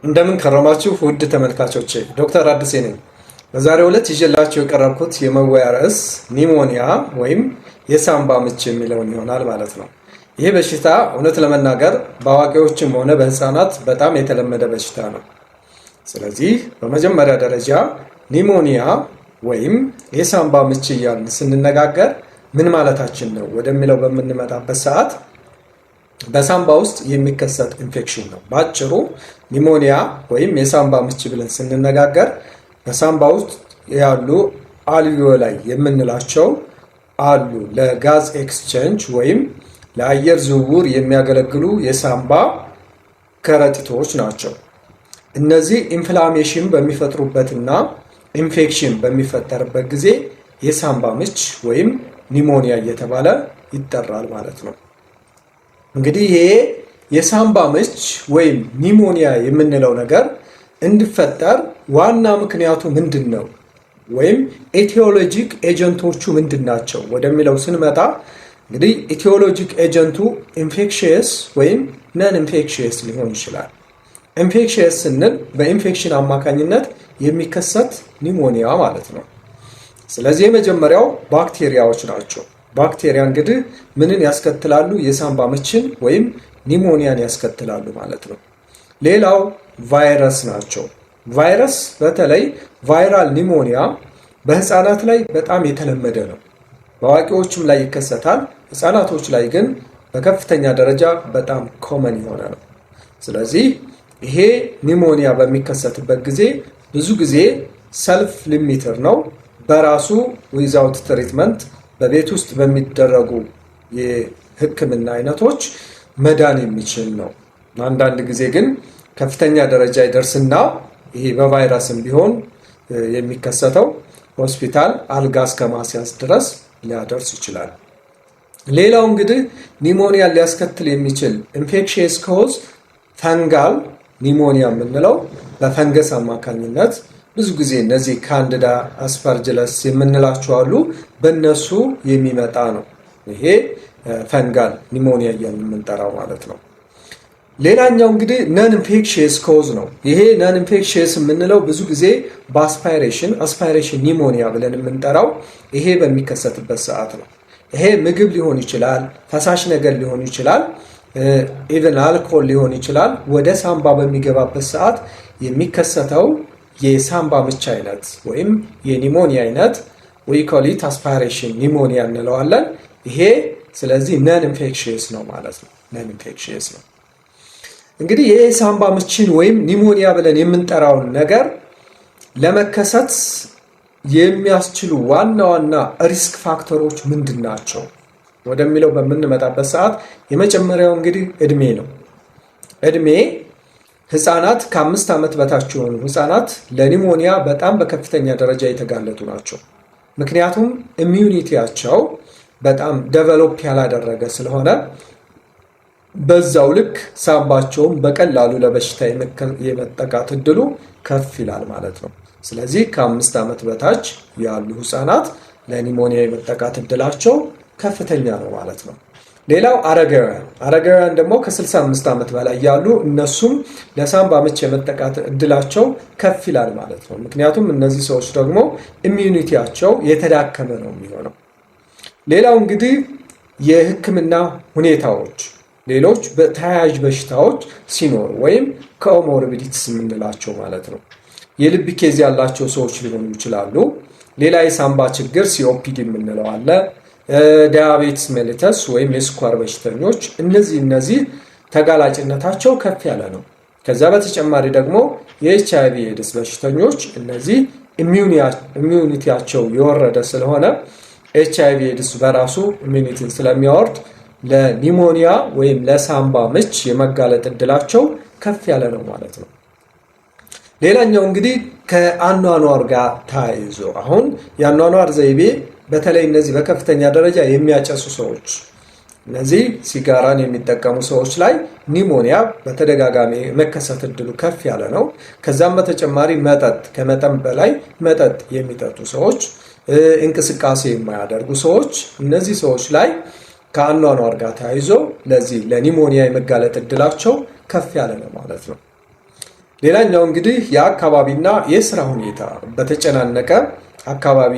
እንደምን ከረማችሁ ውድ ተመልካቾቼ፣ ዶክተር አዲስ ነኝ። በዛሬው ዕለት ይዤላችሁ የቀረብኩት የመወያ ርዕስ ኒሞኒያ ወይም የሳምባ ምች የሚለውን ይሆናል ማለት ነው። ይህ በሽታ እውነት ለመናገር በአዋቂዎችም ሆነ በህፃናት በጣም የተለመደ በሽታ ነው። ስለዚህ በመጀመሪያ ደረጃ ኒሞኒያ ወይም የሳምባ ምች እያልን ስንነጋገር ምን ማለታችን ነው ወደሚለው በምንመጣበት ሰዓት በሳምባ ውስጥ የሚከሰት ኢንፌክሽን ነው። ባጭሩ ኒሞኒያ ወይም የሳምባ ምች ብለን ስንነጋገር በሳምባ ውስጥ ያሉ አልቪዮላይ የምንላቸው አሉ ለጋዝ ኤክስቼንጅ ወይም ለአየር ዝውውር የሚያገለግሉ የሳምባ ከረጢቶች ናቸው። እነዚህ ኢንፍላሜሽን በሚፈጥሩበትና ኢንፌክሽን በሚፈጠርበት ጊዜ የሳምባ ምች ወይም ኒሞኒያ እየተባለ ይጠራል ማለት ነው። እንግዲህ ይሄ የሳምባ ምች ወይም ኒሞኒያ የምንለው ነገር እንዲፈጠር ዋና ምክንያቱ ምንድን ነው ወይም ኤቲዮሎጂክ ኤጀንቶቹ ምንድን ናቸው ወደሚለው ስንመጣ እንግዲህ ኤቲዮሎጂክ ኤጀንቱ ኢንፌክሽየስ ወይም ነን ኢንፌክሽየስ ሊሆን ይችላል። ኢንፌክሽየስ ስንል በኢንፌክሽን አማካኝነት የሚከሰት ኒሞኒያ ማለት ነው። ስለዚህ የመጀመሪያው ባክቴሪያዎች ናቸው። ባክቴሪያ እንግዲህ ምንን ያስከትላሉ? የሳምባ ምችን ወይም ኒሞኒያን ያስከትላሉ ማለት ነው። ሌላው ቫይረስ ናቸው። ቫይረስ በተለይ ቫይራል ኒሞኒያ በህፃናት ላይ በጣም የተለመደ ነው። በአዋቂዎችም ላይ ይከሰታል። ህፃናቶች ላይ ግን በከፍተኛ ደረጃ በጣም ኮመን የሆነ ነው። ስለዚህ ይሄ ኒሞኒያ በሚከሰትበት ጊዜ ብዙ ጊዜ ሰልፍ ሊሚትር ነው። በራሱ ዊዛውት ትሪትመንት በቤት ውስጥ በሚደረጉ የህክምና አይነቶች መዳን የሚችል ነው። አንዳንድ ጊዜ ግን ከፍተኛ ደረጃ ይደርስና ይሄ በቫይረስም ቢሆን የሚከሰተው ሆስፒታል አልጋ እስከ ማስያዝ ድረስ ሊያደርስ ይችላል። ሌላው እንግዲህ ኒሞኒያ ሊያስከትል የሚችል ኢንፌክሽየስ ኮዝ ፈንጋል ኒሞኒያ የምንለው በፈንገስ አማካኝነት ብዙ ጊዜ እነዚህ ካንዲዳ አስፐርጅለስ የምንላቸው አሉ፣ በእነሱ የሚመጣ ነው። ይሄ ፈንጋል ኒሞኒያ እያልን የምንጠራው ማለት ነው። ሌላኛው እንግዲህ ነን ኢንፌክሽየስ ኮዝ ነው። ይሄ ነን ኢንፌክሽየስ የምንለው ብዙ ጊዜ በአስፓይሬሽን ኒሞኒያ ብለን የምንጠራው ይሄ በሚከሰትበት ሰዓት ነው። ይሄ ምግብ ሊሆን ይችላል፣ ፈሳሽ ነገር ሊሆን ይችላል፣ ኢቨን አልኮል ሊሆን ይችላል። ወደ ሳምባ በሚገባበት ሰዓት የሚከሰተው የሳምባ ምች አይነት ወይም የኒሞኒያ አይነት we call it aspiration ኒሞኒያ እንለዋለን። ይሄ ስለዚህ ነን ኢንፌክሽየስ ነው ማለት ነው። ነን ኢንፌክሽየስ ነው። እንግዲህ ይሄ ሳምባ ምችን ወይም ኒሞኒያ ብለን የምንጠራውን ነገር ለመከሰት የሚያስችሉ ዋና ዋና ሪስክ ፋክተሮች ምንድን ናቸው ወደሚለው በምንመጣበት ሰዓት የመጀመሪያው እንግዲህ እድሜ ነው። እድሜ ህፃናት ከ5 ዓመት በታች የሆኑ ህፃናት ለኒሞኒያ በጣም በከፍተኛ ደረጃ የተጋለጡ ናቸው። ምክንያቱም ኢሚዩኒቲያቸው በጣም ዴቨሎፕ ያላደረገ ስለሆነ በዛው ልክ ሳምባቸውም በቀላሉ ለበሽታ የመጠቃት እድሉ ከፍ ይላል ማለት ነው። ስለዚህ ከ5 ዓመት በታች ያሉ ህፃናት ለኒሞኒያ የመጠቃት እድላቸው ከፍተኛ ነው ማለት ነው። ሌላው አረጋውያን ደግሞ ከ65 ዓመት በላይ ያሉ እነሱም ለሳምባ ምች የመጠቃት እድላቸው ከፍ ይላል ማለት ነው። ምክንያቱም እነዚህ ሰዎች ደግሞ ኢሚዩኒቲያቸው የተዳከመ ነው የሚሆነው። ሌላው እንግዲህ የህክምና ሁኔታዎች፣ ሌሎች በተያያዥ በሽታዎች ሲኖር ወይም ኮሞርቢዲቲስ የምንላቸው ማለት ነው። የልብ ኬዝ ያላቸው ሰዎች ሊሆኑ ይችላሉ። ሌላ የሳምባ ችግር ሲኦፒዲ የምንለው አለ። ዲያቤትስ ሜሊተስ ወይም የስኳር በሽተኞች እነዚህ ተጋላጭነታቸው ከፍ ያለ ነው። ከዛ በተጨማሪ ደግሞ የኤችአይቪ ኤድስ በሽተኞች እነዚህ ኢሚዩኒቲያቸው የወረደ ስለሆነ ኤችአይቪ ኤድስ በራሱ ኢሚዩኒቲን ስለሚያወርድ ለኒሞኒያ ወይም ለሳምባ ምች የመጋለጥ እድላቸው ከፍ ያለ ነው ማለት ነው። ሌላኛው እንግዲህ ከአኗኗር ጋር ተያይዞ አሁን የአኗኗር ዘይቤ በተለይ እነዚህ በከፍተኛ ደረጃ የሚያጨሱ ሰዎች፣ እነዚህ ሲጋራን የሚጠቀሙ ሰዎች ላይ ኒሞኒያ በተደጋጋሚ መከሰት እድሉ ከፍ ያለ ነው። ከዛም በተጨማሪ ከመጠን በላይ መጠጥ የሚጠጡ ሰዎች፣ እንቅስቃሴ የማያደርጉ ሰዎች፣ እነዚህ ሰዎች ላይ ከአኗኗር ጋር ተያይዞ ለዚህ ለኒሞኒያ የመጋለጥ እድላቸው ከፍ ያለ ነው ማለት ነው። ሌላኛው እንግዲህ የአካባቢና የስራ ሁኔታ በተጨናነቀ አካባቢ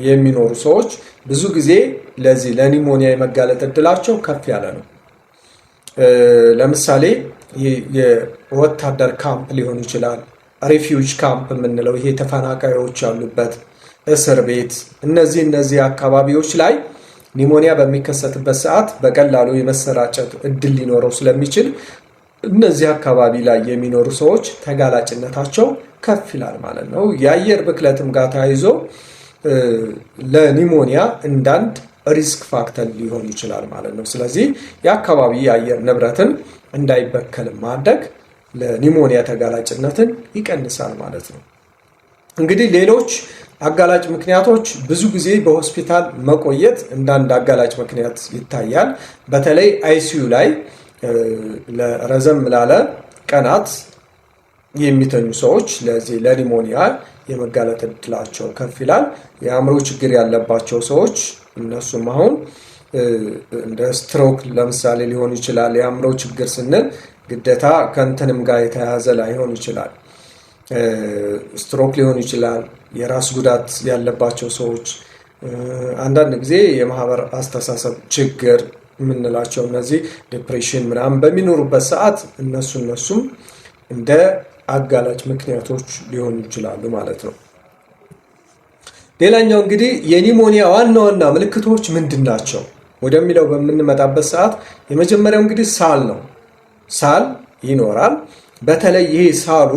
የሚኖሩ ሰዎች ብዙ ጊዜ ለዚህ ለኒሞኒያ የመጋለጥ እድላቸው ከፍ ያለ ነው። ለምሳሌ የወታደር ካምፕ ሊሆን ይችላል፣ ሪፊውጅ ካምፕ የምንለው ይሄ ተፈናቃዮች ያሉበት እስር ቤት፣ እነዚህ አካባቢዎች ላይ ኒሞኒያ በሚከሰትበት ሰዓት በቀላሉ የመሰራጨት እድል ሊኖረው ስለሚችል እነዚህ አካባቢ ላይ የሚኖሩ ሰዎች ተጋላጭነታቸው ከፍ ይላል ማለት ነው። የአየር ብክለትም ጋር ተያይዞ ለኒሞኒያ እንዳንድ ሪስክ ፋክተር ሊሆን ይችላል ማለት ነው። ስለዚህ የአካባቢ የአየር ንብረትን እንዳይበከል ማድረግ ለኒሞኒያ ተጋላጭነትን ይቀንሳል ማለት ነው። እንግዲህ ሌሎች አጋላጭ ምክንያቶች ብዙ ጊዜ በሆስፒታል መቆየት እንዳንድ አጋላጭ ምክንያት ይታያል። በተለይ አይሲዩ ላይ ለረዘም ላለ ቀናት የሚተኙ ሰዎች ለዚህ ለኒሞኒያ የመጋለጥ እድላቸው ከፍ ይላል። የአእምሮ ችግር ያለባቸው ሰዎች እነሱም አሁን እንደ ስትሮክ ለምሳሌ ሊሆን ይችላል። የአእምሮ ችግር ስንል ግዴታ ከእንትንም ጋር የተያያዘ ላይሆን ይችላል። ስትሮክ ሊሆን ይችላል። የራስ ጉዳት ያለባቸው ሰዎች፣ አንዳንድ ጊዜ የማህበር አስተሳሰብ ችግር የምንላቸው እነዚህ ዲፕሬሽን ምናምን በሚኖሩበት ሰዓት እነሱም እንደ አጋላጭ ምክንያቶች ሊሆኑ ይችላሉ ማለት ነው። ሌላኛው እንግዲህ የኒሞኒያ ዋና ዋና ምልክቶች ምንድን ናቸው ወደሚለው በምንመጣበት ሰዓት የመጀመሪያው እንግዲህ ሳል ነው። ሳል ይኖራል። በተለይ ይሄ ሳሉ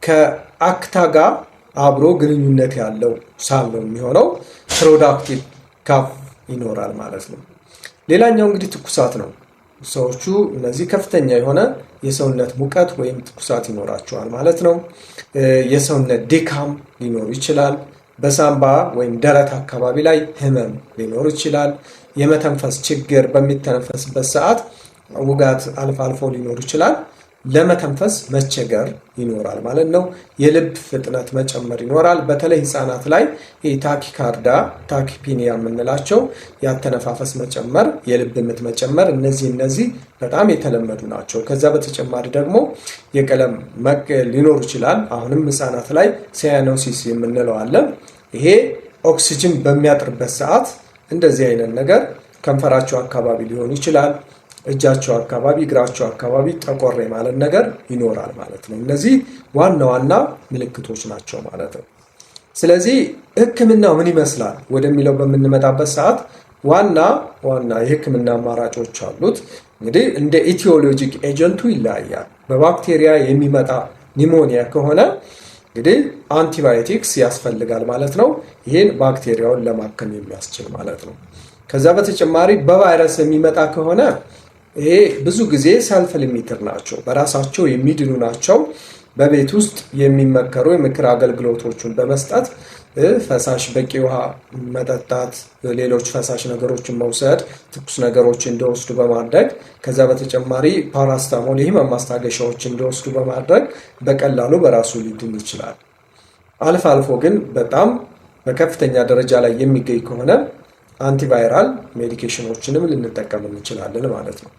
ከአክታ ጋር አብሮ ግንኙነት ያለው ሳል ነው የሚሆነው። ፕሮዳክቲቭ ካፍ ይኖራል ማለት ነው። ሌላኛው እንግዲህ ትኩሳት ነው። ሰዎቹ እነዚህ ከፍተኛ የሆነ የሰውነት ሙቀት ወይም ትኩሳት ይኖራቸዋል ማለት ነው። የሰውነት ድካም ሊኖር ይችላል። በሳምባ ወይም ደረት አካባቢ ላይ ህመም ሊኖር ይችላል። የመተንፈስ ችግር፣ በሚተነፈስበት ሰዓት ውጋት አልፎ አልፎ ሊኖር ይችላል። ለመተንፈስ መቸገር ይኖራል ማለት ነው። የልብ ፍጥነት መጨመር ይኖራል። በተለይ ህፃናት ላይ ታኪካርዳ፣ ታኪፒኒያ የምንላቸው ያተነፋፈስ መጨመር፣ የልብ ምት መጨመር፣ እነዚህ በጣም የተለመዱ ናቸው። ከዛ በተጨማሪ ደግሞ የቀለም መቀየር ሊኖር ይችላል። አሁንም ህፃናት ላይ ሳያኖሲስ የምንለው አለ። ይሄ ኦክሲጅን በሚያጥርበት ሰዓት እንደዚህ አይነት ነገር ከንፈራቸው አካባቢ ሊሆን ይችላል። እጃቸው አካባቢ፣ እግራቸው አካባቢ ጠቆር ማለት ነገር ይኖራል ማለት ነው። እነዚህ ዋና ዋና ምልክቶች ናቸው ማለት ነው። ስለዚህ ህክምናው ምን ይመስላል ወደሚለው በምንመጣበት ሰዓት ዋና የህክምና አማራጮች አሉት። እንግዲህ እንደ ኢቲዮሎጂክ ኤጀንቱ ይለያያል። በባክቴሪያ የሚመጣ ኒሞኒያ ከሆነ እንግዲህ አንቲባዮቲክስ ያስፈልጋል ማለት ነው። ይህን ባክቴሪያውን ለማከም የሚያስችል ማለት ነው። ከዛ በተጨማሪ በቫይረስ የሚመጣ ከሆነ ይሄ ብዙ ጊዜ ሰልፍ ሊሚትር ናቸው፣ በራሳቸው የሚድኑ ናቸው። በቤት ውስጥ የሚመከሩ የምክር አገልግሎቶችን በመስጠት ፈሳሽ በቂ ውሃ መጠጣት፣ ሌሎች ፈሳሽ ነገሮችን መውሰድ፣ ትኩስ ነገሮችን እንዲወስዱ በማድረግ ከዛ በተጨማሪ ፓራስታሞል የህመም ማስታገሻዎች እንዲወስዱ በማድረግ በቀላሉ በራሱ ሊድን ይችላል። አልፎ አልፎ ግን በጣም በከፍተኛ ደረጃ ላይ የሚገኝ ከሆነ አንቲቫይራል ሜዲኬሽኖችንም ልንጠቀም እንችላለን ማለት ነው።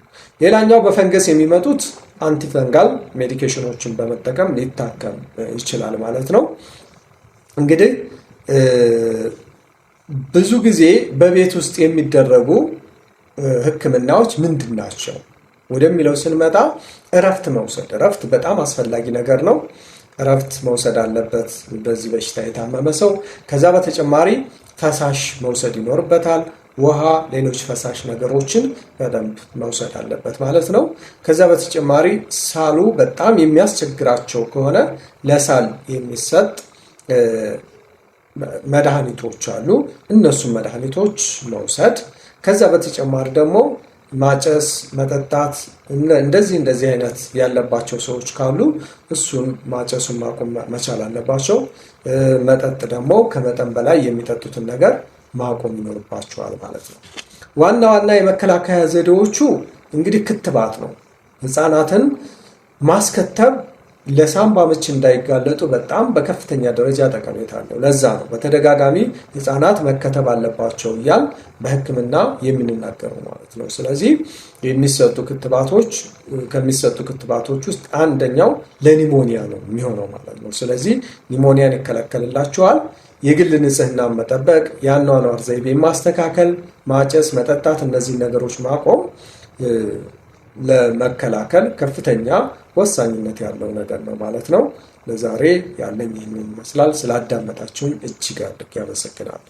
ሌላኛው በፈንገስ የሚመጡት አንቲፈንጋል ሜዲኬሽኖችን በመጠቀም ሊታከም ይችላል ማለት ነው። እንግዲህ ብዙ ጊዜ በቤት ውስጥ የሚደረጉ ህክምናዎች ምንድን ናቸው ወደሚለው ስንመጣ እረፍት መውሰድ። እረፍት በጣም አስፈላጊ ነገር ነው። እረፍት መውሰድ አለበት በዚህ በሽታ የታመመ ሰው። ከዛ በተጨማሪ ፈሳሽ መውሰድ ይኖርበታል። ውሃ፣ ሌሎች ፈሳሽ ነገሮችን በደንብ መውሰድ አለበት ማለት ነው። ከዛ በተጨማሪ ሳሉ በጣም የሚያስቸግራቸው ከሆነ ለሳል የሚሰጥ መድኃኒቶች አሉ። እነሱም መድኃኒቶች መውሰድ። ከዛ በተጨማሪ ደግሞ ማጨስ፣ መጠጣት እንደዚህ አይነት ያለባቸው ሰዎች ካሉ እሱን ማጨሱን ማቆም መቻል አለባቸው። መጠጥ ደግሞ ከመጠን በላይ የሚጠጡትን ነገር ማቆም ይኖርባቸዋል ማለት ነው። ዋና የመከላከያ ዘዴዎቹ እንግዲህ ክትባት ነው። ህፃናትን ማስከተብ ለሳምባ ምች እንዳይጋለጡ በጣም በከፍተኛ ደረጃ ጠቀሜታ አለው። ለዛ ነው በተደጋጋሚ ህፃናት መከተብ አለባቸው እያል በሕክምና የምንናገረው ማለት ነው። ስለዚህ ከሚሰጡ ክትባቶች ውስጥ አንደኛው ለኒሞኒያ ነው የሚሆነው ማለት ነው። ስለዚህ ኒሞኒያን ይከላከልላቸዋል። የግል ንጽህና መጠበቅ፣ የአኗኗር ዘይቤ ማስተካከል፣ ማጨስ፣ መጠጣት፣ እነዚህ ነገሮች ማቆም ለመከላከል ከፍተኛ ወሳኝነት ያለው ነገር ነው ማለት ነው። ለዛሬ ያለኝ ይህንን ይመስላል። ስላዳመጣችሁን እጅግ አድርጌ አመሰግናለሁ።